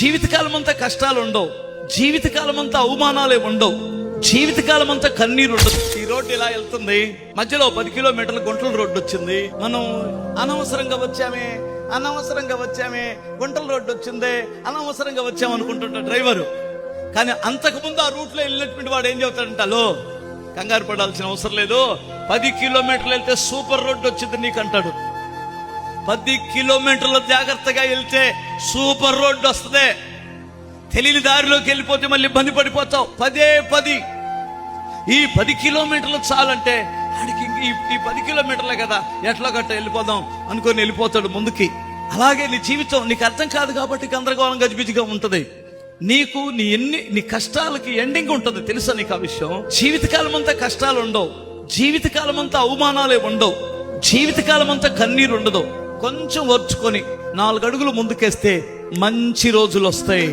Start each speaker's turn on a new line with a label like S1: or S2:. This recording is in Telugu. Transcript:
S1: జీవితకాలం అంతా కష్టాలు ఉండవు, జీవితకాలం అంతా అవమానాలే ఉండవు, జీవితకాలం అంతా కన్నీరు ఉండదు. ఈ రోడ్డు ఇలా వెళ్తుంది, మధ్యలో 10 కిలోమీటర్ల గుంటల రోడ్డు వచ్చింది. మనం అనవసరంగా వచ్చామే, గుంటల రోడ్డు వచ్చింది, అనవసరంగా వచ్చామనుకుంటుంటా డ్రైవరు. కానీ అంతకుముందు ఆ రూట్లో వెళ్ళినటువంటి వాడు ఏం చెబుతాడంట, హలో కంగారు పడాల్సిన అవసరం లేదు, 10 కిలోమీటర్లు వెళ్తే సూపర్ రోడ్డు వచ్చింది నీకు అంటాడు. 10 కిలోమీటర్లు జాగ్రత్తగా వెళ్తే సూపర్ రోడ్డు వస్తుంది. తెలియని దారిలోకి వెళ్ళిపోతే మళ్ళీ ఇబ్బంది పడిపోతావు. 10 ఈ 10 కిలోమీటర్లు చాలంటే ఆడికి ఈ 10 కిలోమీటర్లే కదా, ఎట్లా గట్ట వెళ్ళిపోదాం అనుకొని వెళ్ళిపోతాడు ముందుకి. అలాగే నీ జీవితం నీకు అర్థం కాదు కాబట్టి గందరగోళం గజిబిజిగా ఉంటది. నీకు నీ కష్టాలకి ఎండింగ్ ఉంటుంది, తెలుసా నీకు ఆ విషయం? జీవితకాలం అంతా కష్టాలు ఉండవు, జీవితకాలం అంతా అవమానాలే ఉండవు, జీవితకాలం అంతా కన్నీరు ఉండదు. కొంచెం ఓర్చుకొని 4 అడుగులు ముందుకేస్తే మంచి రోజులు వస్తాయి.